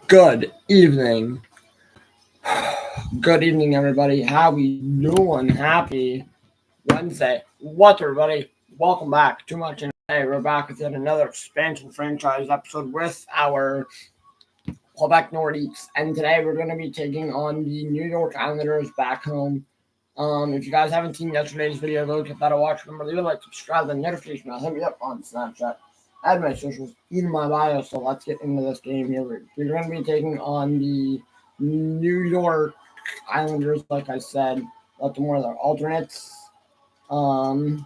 Good evening. Good evening, everybody. How we doing? Happy Wednesday. What's everybody? Welcome back. Too much in today. We're back with yet another expansion franchise episode with our Quebec Nordiques. And today we're going to be taking on the New York Islanders back home. If you guys haven't seen yesterday's video, go get that a watch. Remember, leave a like, subscribe, the notification bell. Hit me up on Snapchat. Add my socials in my bio. So let's get into this game here. We're going to be taking on the New York Islanders, like I said. Let them wear their alternates. Um,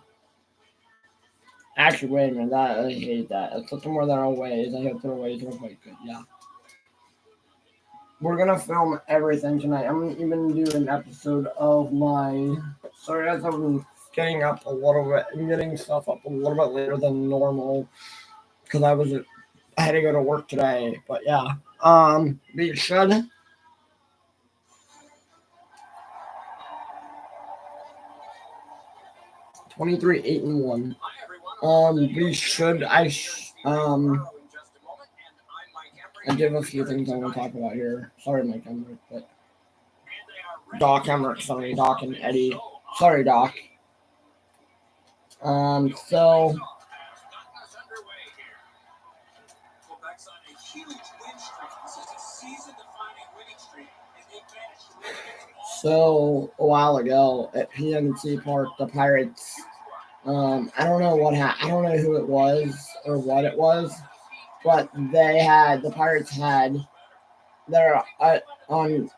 Actually, wait a minute. I hate that. Let's let them wear their aways. I hope their aways are quite good. Yeah. We're gonna film everything tonight. I'm gonna even do an episode of my. Sorry, guys, I'm getting up a little bit. I'm getting stuff up a little bit later than normal because I had to go to work today. But yeah, we should. 23, 8-1. We should. I do have a few things I want to talk about here. Sorry, Mike Emmerich, but Doc Emmerich, sorry, Doc and Eddie. Sorry, Doc. So a while ago at PNC Park, the Pirates. I don't know what I don't know who it was or what it was, but the Pirates had their on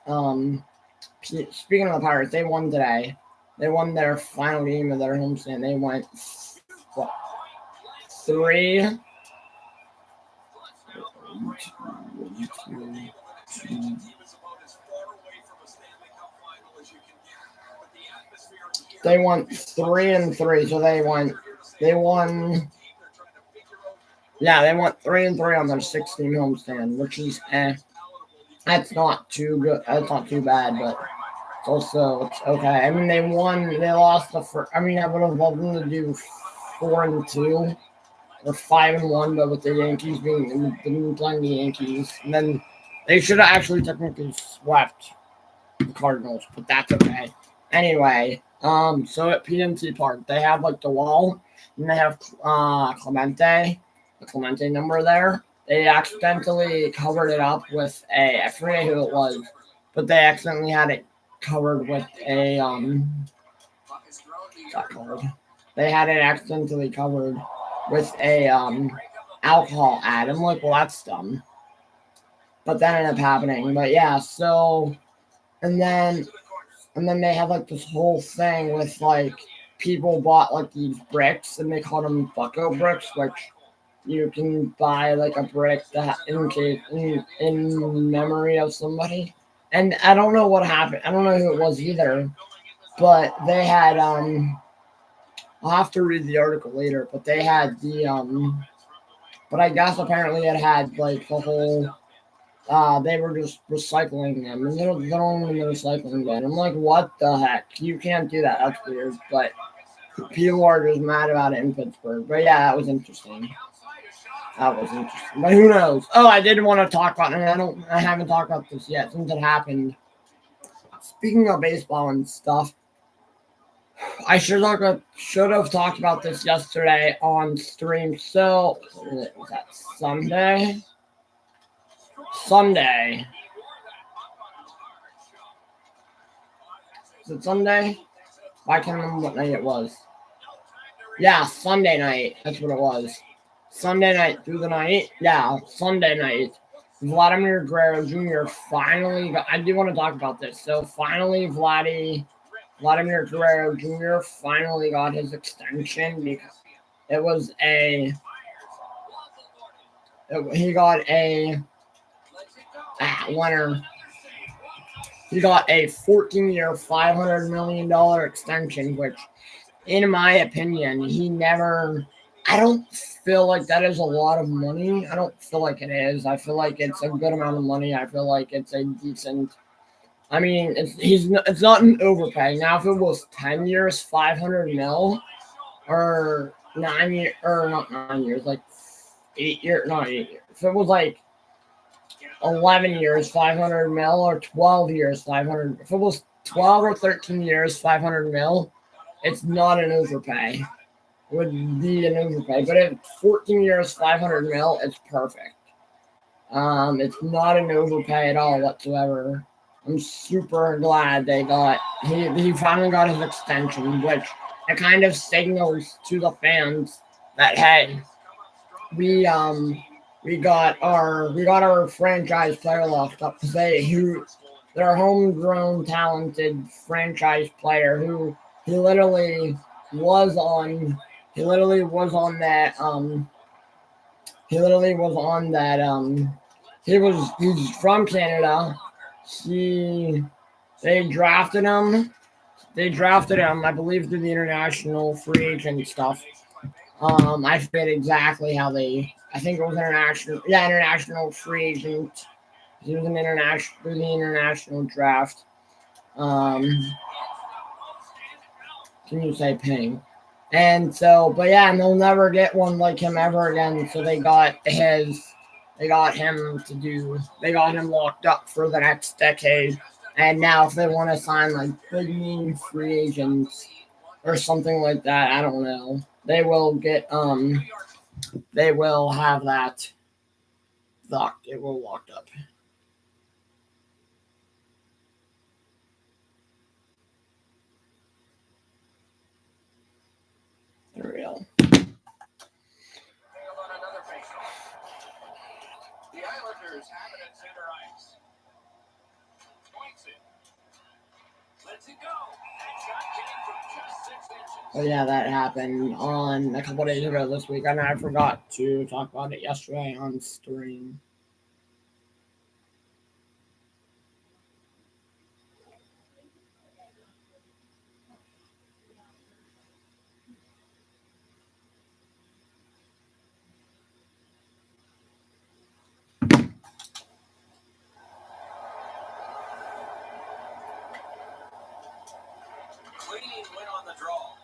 Speaking of the Pirates, they won today. They won their final game of their homestand. They went what, three. They won 3-3, so they won. Yeah, they went 3-3 on their 16 homestand, which is That's not too good. That's not too bad, but it's okay. I mean, they won. They lost the first. I mean, I would have loved them to do 4-2 or 5-1, but with the Yankees being playing the Yankees, and then they should have actually technically swept the Cardinals, but that's okay. Anyway, so at PNC Park, they have like the wall, and they have Clemente, the Clemente number there. They accidentally covered it up with I forget who it was, but they accidentally had it covered with they had it accidentally covered with a alcohol ad. I'm like, well, that's dumb. But that ended up happening. But yeah, so and then they had like this whole thing with like people bought like these bricks and they called them bucko bricks, which you can buy like a brick that in memory of somebody. And I don't know what happened. I don't know who it was either. But they had I'll have to read the article later, but they had but I guess apparently it had like the whole they were just recycling them, and they don't even recycling them. I'm like, what the heck? You can't do that. That's weird. But people are just mad about it in Pittsburgh. But yeah, that was interesting. But who knows? Oh, I did want to talk about it. I haven't talked about this yet since it happened. Speaking of baseball and stuff, I should have talked about this yesterday on stream. So was that Sunday? Sunday. Is it Sunday? I can't remember what night it was. Yeah, Sunday night. That's what it was. Sunday night through the night. Yeah, Sunday night. Vladimir Guerrero Jr. finally got. I do want to talk about this. So finally, Vladimir Guerrero Jr. finally got his extension because it was he got a winner. He got a 14-year, $500 million extension, which, in my opinion, I don't feel like that is a lot of money. I don't feel like it is. I feel like it's a good amount of money. I feel like it's a decent. I mean, it's not an overpay. Now, if it was 10 years, 500 mil, or 9 years, or not 9 years, like 8 years, not 8 years. If it was like 11 years, 500 mil, or 12 years, 500. If it was 12 or 13 years, 500 mil, it's not an overpay. It would be an overpay. But if 14 years, 500 mil, it's perfect. It's not an overpay at all whatsoever. I'm super glad he finally got his extension, which it kind of signals to the fans that hey, we got our franchise player locked up because they're a homegrown talented franchise player who he literally was on that he's from Canada. They drafted him. I believe, through the international free agent stuff. I forget exactly how I think it was international free agent. He was through the international draft. Can you say ping? And so, but yeah, and they'll never get one like him ever again. So they got him locked up for the next decade. And now, if they want to sign like big name free agents or something like that, I don't know. They will have that locked. It will locked up. For real. The Islanders have it at center ice. Points it. Lets it go. Oh yeah, that happened on a couple days ago this week, and I forgot to talk about it yesterday on stream. Clean win on the draw.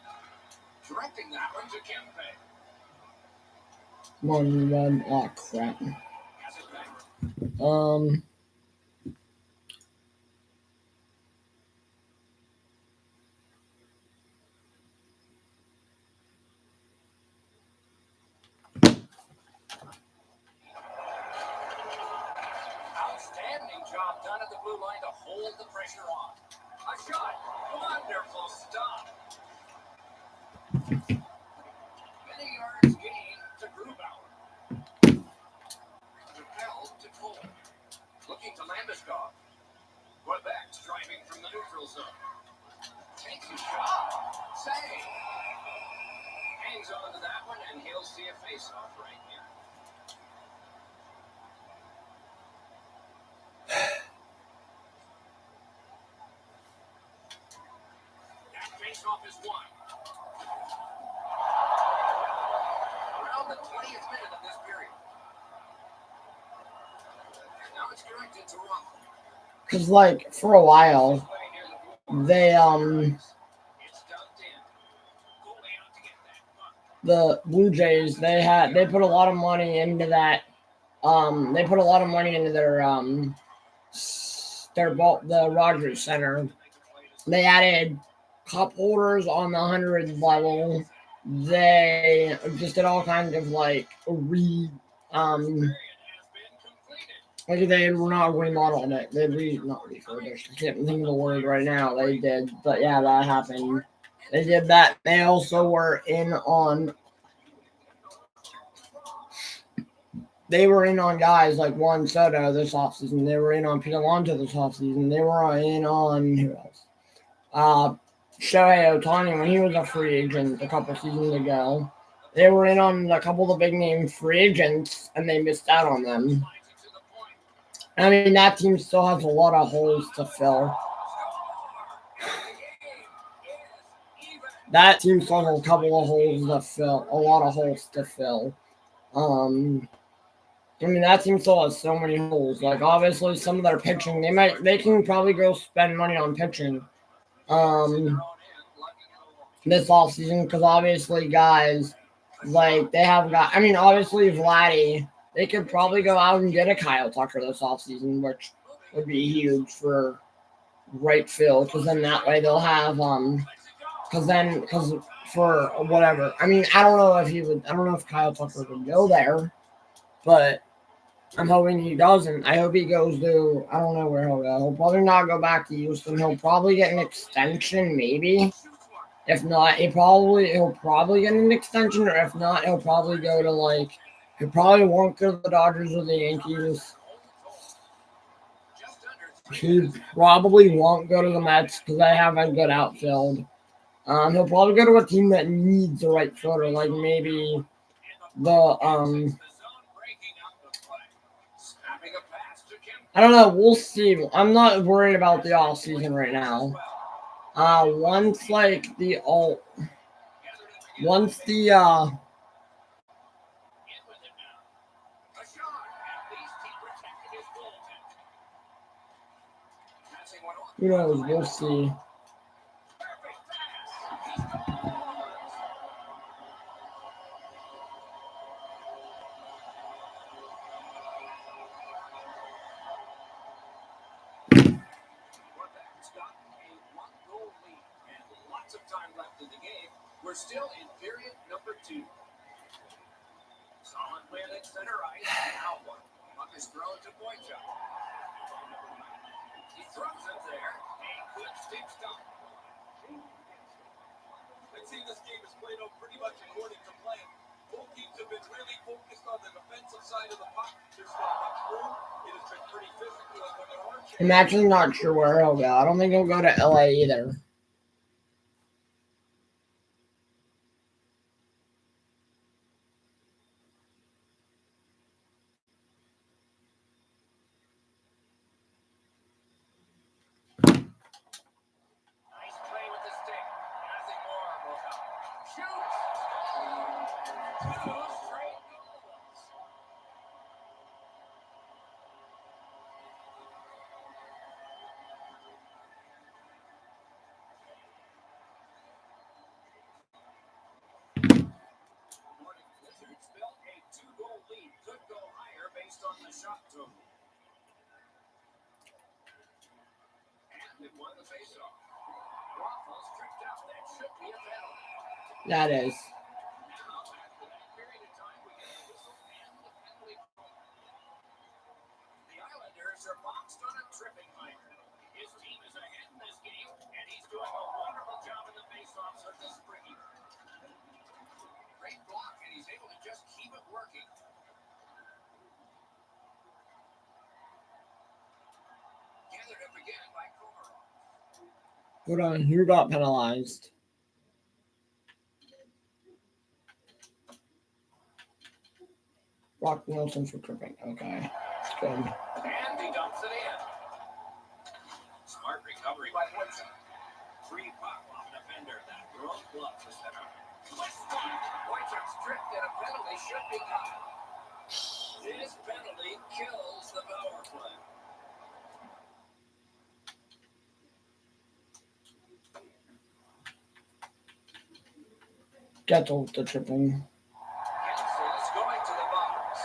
Directing that one to Kempe. 1-1. Oh crap. Outstanding job done at the blue line to hold the pressure on. A shot. Wonderful stop. Many yards gained to Grubauer. Repelled to Cole. Looking to Landeskog. Quebec driving from the neutral zone. Takes a shot. Save. Hangs on to that one, and he'll see a face-off right here. That face-off is won. Around the 20th minute of this period. And now it's directed to Rock. Because, like, for a while, the Blue Jays, they put a lot of money into that. They put a lot of money into the Rogers Center. They added cup holders on the 100 level. They just did all kinds of like they were not remodeled it. They not refurbished. I can't think of the word right now. They did, but yeah, that happened. They did that. They also were in on. They were in on guys like Juan Soto this offseason. They were in on Peter Alonso this offseason. They were in on who else? Shohei Ohtani when he was a free agent a couple seasons ago. They were in on a couple of big name free agents, and they missed out on them. I mean, that team still has a lot of holes to fill. That team still has a couple of holes to fill. A lot of holes to fill. I mean, that team still has so many holes. Like, obviously, some of their pitching, they can probably go spend money on pitching. This offseason, because obviously, guys, like, they have got, I mean, obviously, Vladdy they could probably go out and get a Kyle Tucker this offseason, which would be huge for right field, because then that way they'll have because for whatever. I mean, I don't know if Kyle Tucker would go there, but I'm hoping he doesn't. I hope he goes to, I don't know where he'll go. He'll probably not go back to Houston. He'll probably get an extension, maybe. If not, he'll probably get an extension, or if not, he'll probably go to he probably won't go to the Dodgers or the Yankees. He probably won't go to the Mets because they have a good outfield. He'll probably go to a team that needs a right fielder, like maybe the I don't know. We'll see. I'm not worried about the all season right now. Once who knows? We'll see. We're still in period number 2. Solid win at center ice. Now one. Puck is thrown to Boychuk. He throws it there. A good stick stop. I'd say this game is played out pretty much according to plan. Both teams have been really focused on the defensive side of the puck. There's not much room. It has been pretty physical. And when there are I'm actually not sure where he'll go. I don't think he'll go to LA either. That is. The Islanders are boxed on a tripping minor. His team is ahead in this game, and he's doing a wonderful job in the faceoffs of this spring. Great block, and he's able to just keep it working. Gathered up again by Komarov. Hold on, who got penalized? Brock Nelson for tripping. Okay, that's good. And he dumps it in. Smart recovery by Woodson. Free puck off defender. That broke glove for center. Woodson stripped and a penalty should be caught. This penalty kills the power play. Get off the tripping. Is going to the box.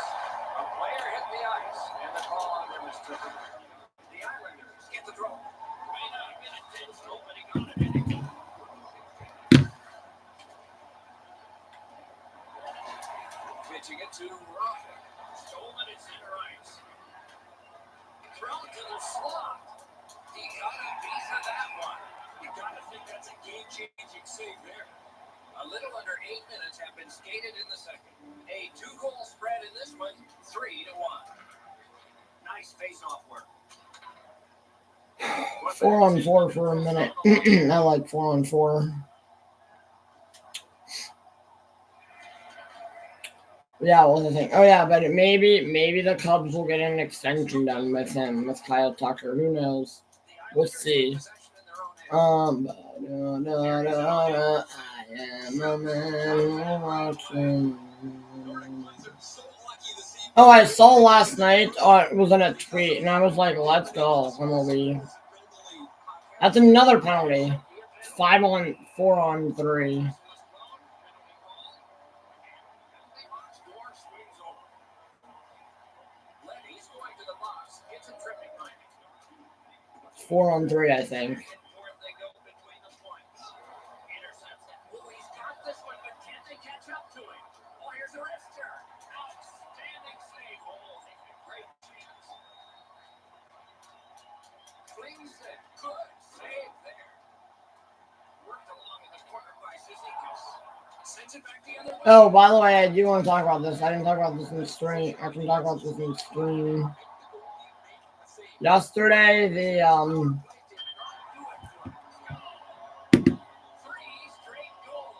A player hit the ice, and the call on him is tripping. The Islanders get the draw. May not have been intentional, but he got it anyway. Pitching it to Rocket. Stolen at center ice. Thrown to the slot. He got a piece of that one. You got to think that's a game-changing save there. A little under 8 minutes have been skated in the second. A 2-goal spread in this one, 3-1. Nice face-off work. 4-on-4 for a minute. I like 4-on-4. Yeah, what was the thing? Oh yeah, but maybe the Cubs will get an extension done with him, with Kyle Tucker. Who knows? We'll see. I am a man watching. Oh, I saw last night. It was in a tweet, and I was like, "Let's go, MLB." That's another penalty. 4-on-3. 4-on-3, I think. Forth they go between the points. Intercepts it. Oh, he's got this one, but can they catch up to him? Oh, here's a wrist turn. Outstanding save. Oh, great chance. Flings it. Good save there. Worked along in the corner by Zizikas. Sends it back the other way. Oh, by the way, I do want to talk about this. I didn't talk about this in stream. I can talk about this in stream. Yesterday, the Three straight goals.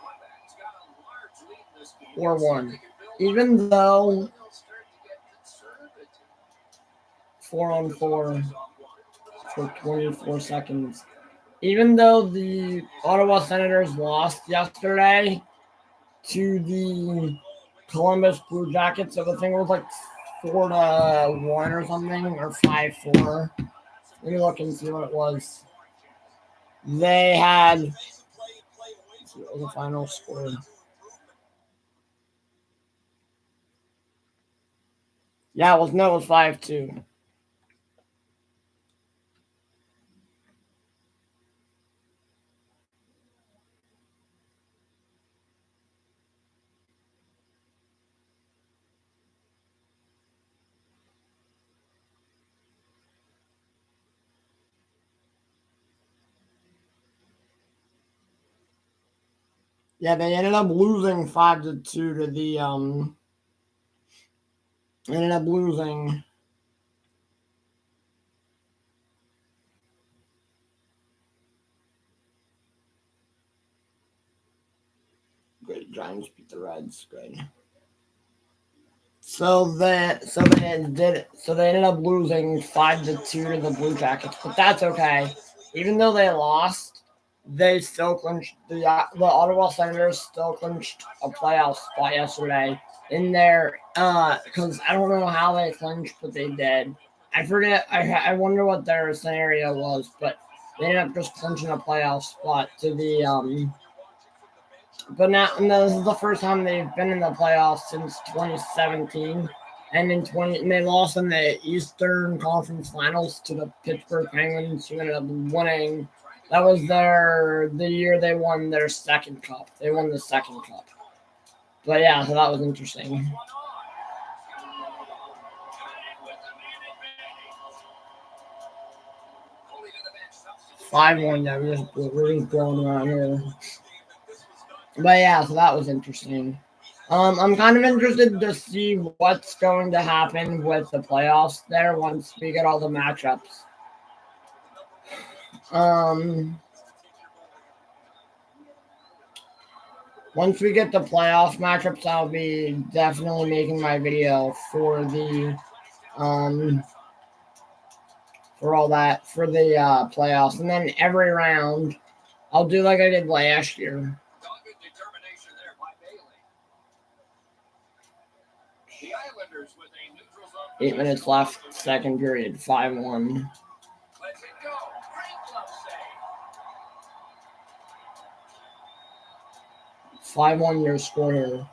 Quebec's got a large lead in this game. 4-1. Even though They'll start to get conservative. 4-on-4 for 24 seconds. Even though the Ottawa Senators lost yesterday to the Columbus Blue Jackets, so the thing was like 4-1 or something, or 5-4. Let me look and see what it was. They had, let's see what was the final score. Yeah, it was 5-2. Yeah, they ended up losing 5-2 to the ended up losing. Great, Giants beat the Reds. Great. So they ended up losing 5-2 to the Blue Jackets, but that's okay. Even though they lost, they still clinched the Ottawa Senators still clinched a playoff spot yesterday in their because I don't know how they clinched, but they did. I forget. I wonder what their scenario was, but they ended up just clinching a playoff spot to the But now, no, this is the first time they've been in the playoffs since 2017, and they lost in the Eastern Conference Finals to the Pittsburgh Penguins, who ended up winning. That was the year they won their second cup. They won the second cup. But yeah, so that was interesting. 5-1. Yeah, we're just blowing around here. But yeah, so that was interesting. I'm kind of interested to see what's going to happen with the playoffs there once we get all the matchups. Once we get the playoff matchups, I'll be definitely making my video for the for all that for the playoffs, and then every round I'll do like I did last year. 8 minutes left, second period, 5-1. 5-1 your score here.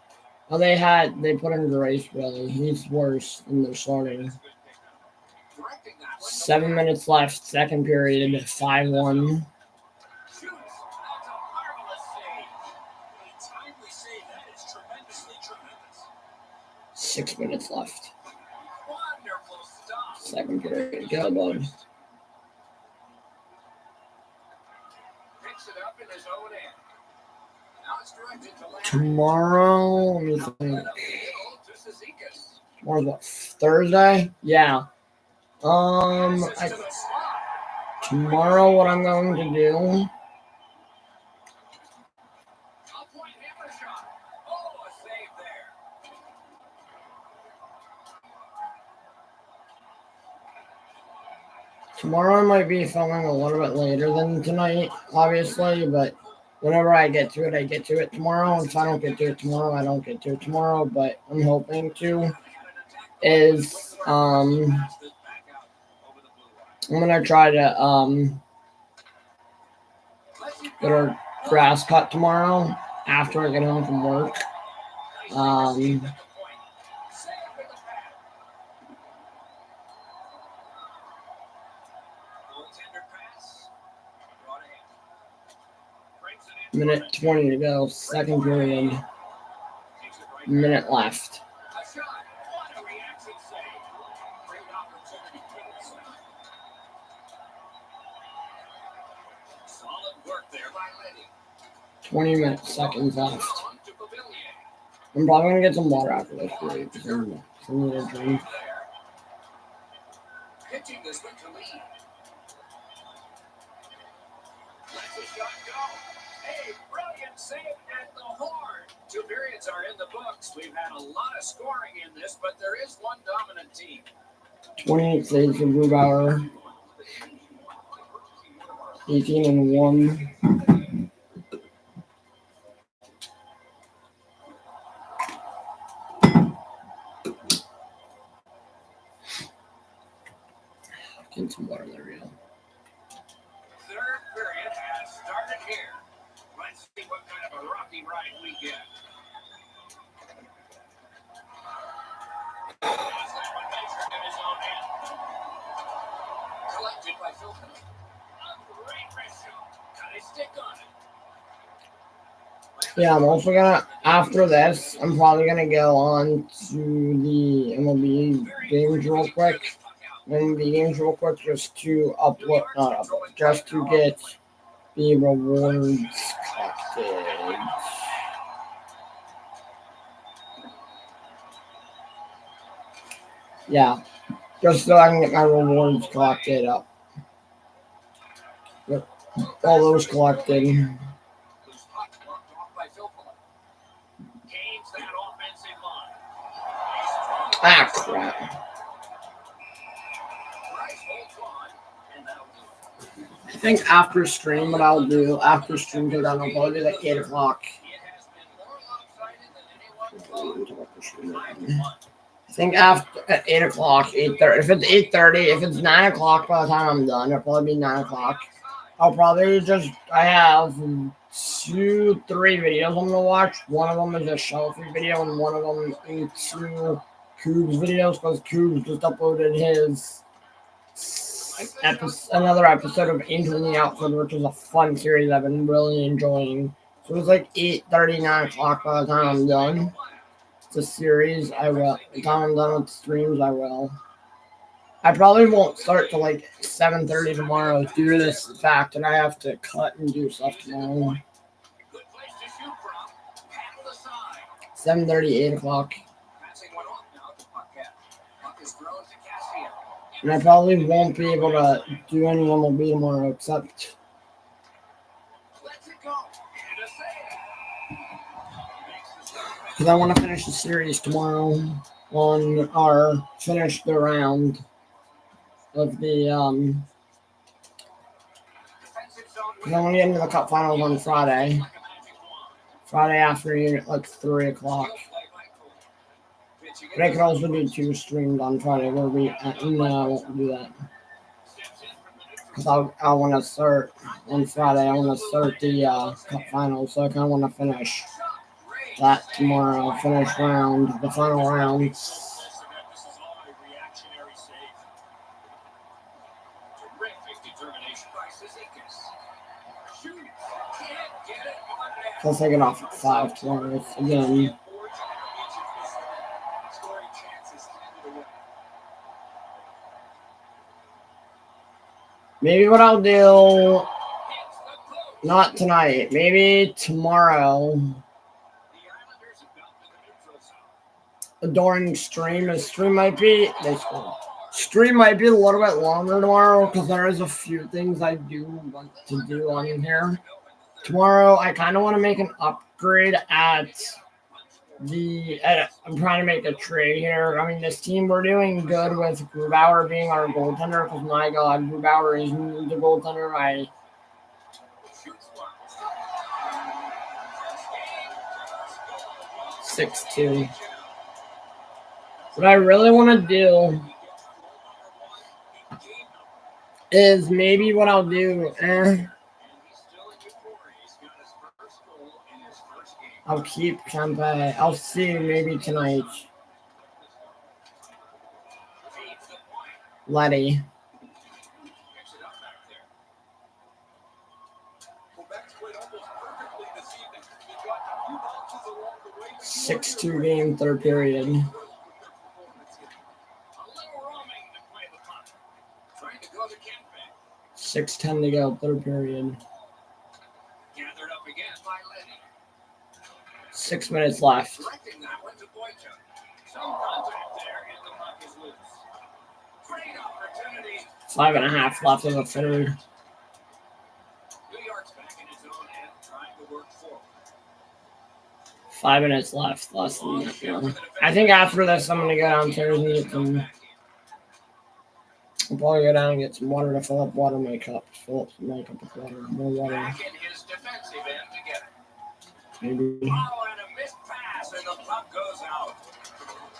Oh, they put in Grace, really. He's worse than their starting. 7 minutes left, second period, 5-1. 6 minutes left. Second period. Go, bud. Tomorrow, let me think. Tomorrow's what? Thursday? Yeah. Tomorrow, what I'm going to do. Tomorrow I might be filming a little bit later than tonight, obviously, but whenever I get to it, I get to it tomorrow. If I don't get to it tomorrow, I don't get to it tomorrow, but I'm hoping to. I'm gonna try to get our grass cut tomorrow after I get home from work. Minute 20 to go. Second period. Minute left. What a reaction save. Great opportunity for the stop. Solid work there by Letty. 20 seconds left. On to Pavilion. I'm probably gonna get some water after this period. Because I need a drink. Pitching this one to lead. Lets a shot go. A brilliant save at the horn. 2 periods are in the books. We've had a lot of scoring in this, but there is one dominant team. 28 saves for Grubauer. 18-1. Get some water there, real. Third period has started here. Let's see what kind of a rocky ride we get. Has that one measured in his own end. Collected by Philpott. A great wrist shot. Got his stick on it. Yeah, I'm also gonna, after this, I'm probably gonna go on to the MLB games real quick. MLB games real quick just to upload, not upload, just to get the rewards collected. Yeah, just so I can get my rewards collected up. Yep. All those collected. Who's hot blocked off by Philpott. Gains that offensive line. Ah, crap. Rice holds on, and that'll do it. I think after stream, what I'll do, after stream, because I'll probably do like 8 o'clock. It has been more lopsided than anyone thought. I think after at 8 o'clock, 8:30. If it's 8:30, if it's 9 o'clock by the time I'm done, it'll probably be 9 o'clock. I'll probably just, I have 2, 3 videos I'm gonna watch. One of them is a Shelfie video, and one of them is 2 Coobs videos, because Coobs just uploaded his another episode of Angel in the Outfield, which is a fun series I've been really enjoying. So it's like 8:30, 9 o'clock by the time I'm done. It's a series. I will. By the time I'm done with streams, I will. I probably won't start till like 7:30 tomorrow due to this fact that I have to cut and do stuff tomorrow. Good place to shoot from. Pat to the side. 7:30, 8 o'clock. Passing one off now to Puckett. Puck is thrown to Cassian. And I probably won't be able to do any MLB tomorrow except Lets it go. And a save. Makes the stop. because I want to finish the series tomorrow on our finish the round of the Defensive zone because I want to get into the cup finals on Friday. like a magic wand. Friday afternoon at like 3 o'clock. But I could also do 2 streams on Friday where we no, I won't do that. Because I want to start on Friday. I want to start the cup finals, so I kind of want to finish that tomorrow. Finish round, the final round. This is all a reactionary save. Terrific determination by Cizikas. Shoot. Can't get it on net. So I'll take it off at 5 tomorrow again. Scoring chances handed away. Maybe what I'll do, Hits the post. not tonight, maybe tomorrow The Islanders have got to the neutral zone. during stream. The stream might be, they score. Stream might be a little bit longer tomorrow because there is a few things I do want to do on here. Tomorrow, I kind of want to make an upgrade at the. I'm trying to make a trade here. I mean, this team, we're doing good with Grubauer being our goaltender because, my God, Grubauer is the goaltender. Shoots one. 6-2. What I really want to do is maybe what I'll do. I'll keep Kempe. I'll see maybe tonight. Letty. Quebec's played almost perfectly 6-2 game, third period. A little roaming to play the puck. Trying to go to Quebec. 6:10 to go, third period. Gathered up again by Lenny. 6 minutes left. Directing that one to Boyka. Some contact there, and the puck is loose. Great opportunity. 5.5 left in the third. New York's back in his own end, trying to work forward. 5 minutes left. Less than that. Yeah. I think after this, I'm going to go downstairs and get some. I'll probably go down and get some water to fill up water in my cup. Fill up my cup with water. More water. Back in his defensive end to get it. Maybe. Oh, and a missed pass, and the puck goes out.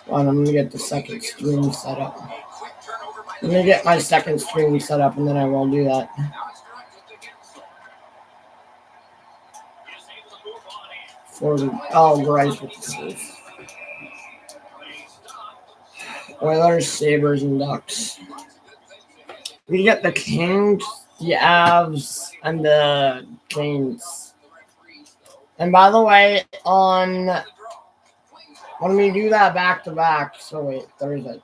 Well, I'm going to get the second stream set up. A quick turnover by I'm going to get my second stream set up, and then I will do that. Now it's directed to Gibson. Is able to move on in. For the, oh, Bryce with the save. Play stopped. Oilers, Sabres, and Ducks. We get the Kings, the Avs, and the Canes. And by the way, when we do that back-to-back, so wait, Thursday.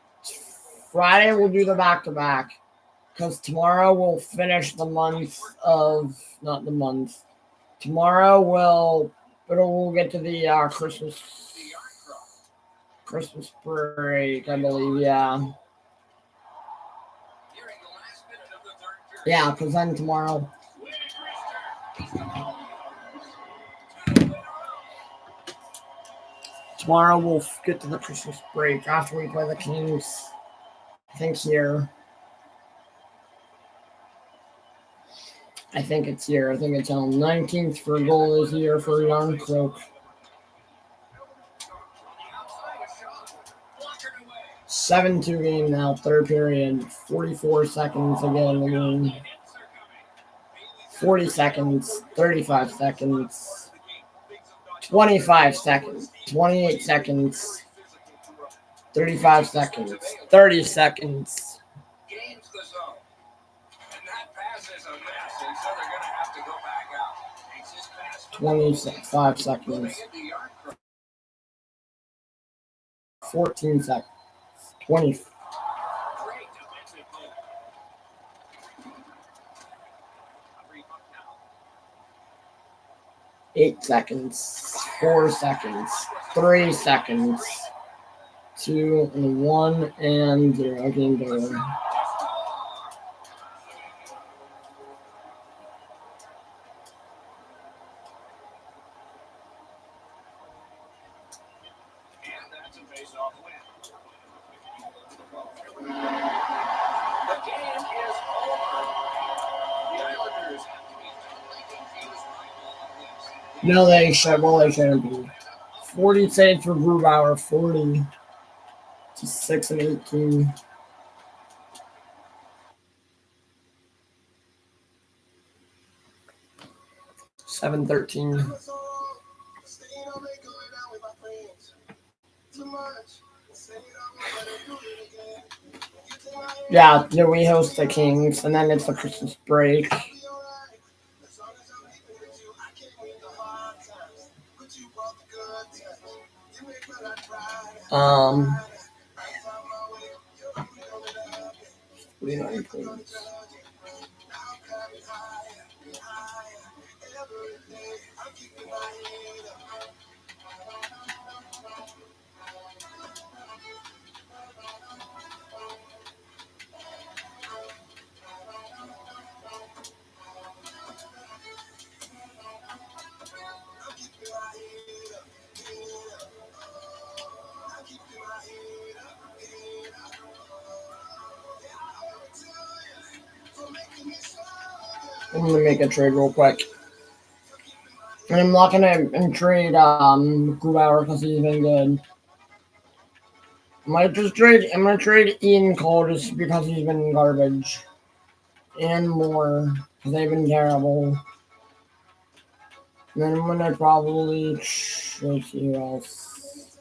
Friday we'll do the back-to-back. Because tomorrow we'll finish the month of, not the month. Tomorrow we'll get to the Christmas break, I believe, yeah. Yeah, because then tomorrow. Tomorrow we'll get to the Christmas break after we play the Kings. I think here. I think it's here. I think it's on 19th for a goal this year for Yarn Croak. 7-2 game now, third period. 44 seconds again in the game. 40 seconds, 35 seconds, 25 seconds, 28 seconds, 35 seconds, 30 seconds. Gains the zone. And that pass is a mess, and so they're going to have to go back out. Makes his pass 25 seconds, moving into yard crook. 14 seconds, 20. Great defensive move. A rebuck now. 8 seconds, 4 seconds, 3 seconds, 2 and 1 and 0. Game over. And that's a face-off win. The game is over. The Islanders have to be totally confused by all of this. No, they should. Well, they shouldn't be. 40 saves for Grubauer, 40 to 6 and 18. $7.13. Yeah, we host the Kings, and then it's the Christmas break. Um, 49 points. I'm gonna make a trade real quick. And I'm not gonna trade Grubauer because he's been good. I'm gonna trade Ian Cole just because he's been garbage. And more because they've been terrible. And then I'm gonna probably let's see who else.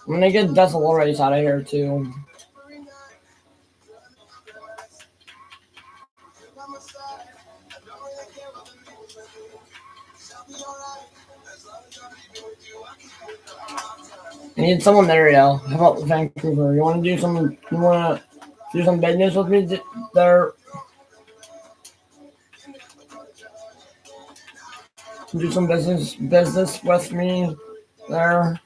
I'm gonna get Desalores out of here too. I need someone there, yo. How about Vancouver? You want to do some? You want to do some business with me there? Do some business with me there,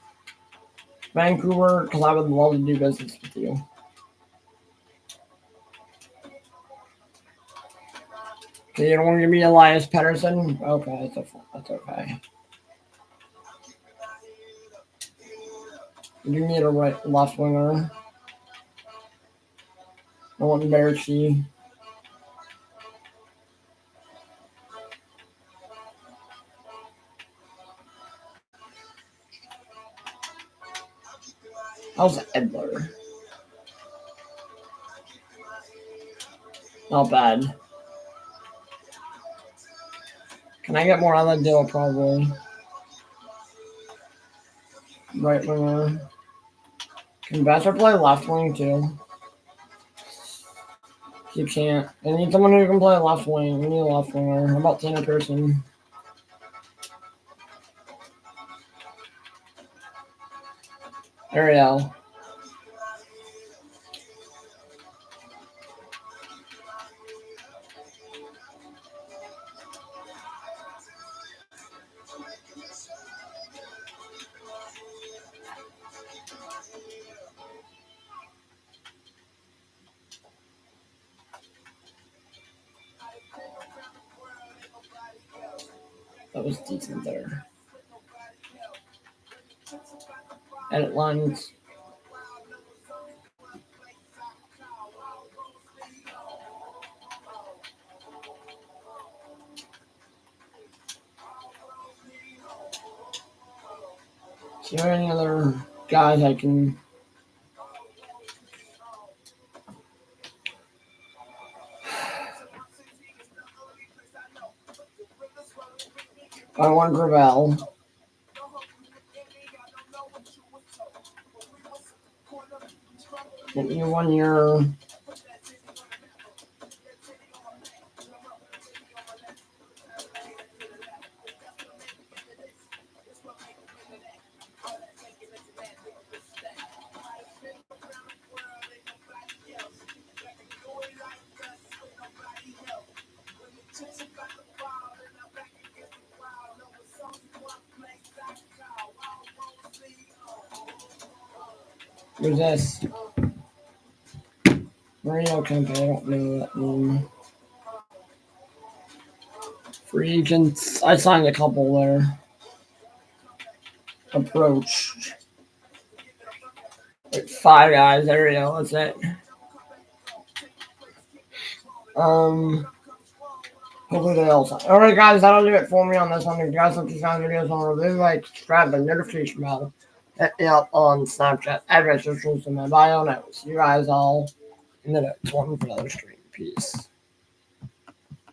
Vancouver, because I would love to do business with you. Okay, you don't want to give me Elias Pettersson? Okay, that's okay. You need a left winger. I want Berchi. How's Edler? Not bad. Can I get more on the deal? Probably. Right winger. Can Besser play left wing too? You can't. I need someone who can play left wing. We need a left winger. How about Tanner Pearson? Ariel. That was decent there. Edit lines. Is there any other guys I can? I want Gravel. Get me 1 year. Who's this? Marino Kempe, I don't know that name. Free agents. I signed a couple there. Approach. Like 5 guys. There we go. That's it. Hopefully they all sign. Alright, guys, that'll do it for me on this one. If you guys like these kind of videos on review, like, subscribe, the notification bell. Hit me up on Snapchat, address, socials in my bio notes. See you guys all in the next one for another stream. Peace.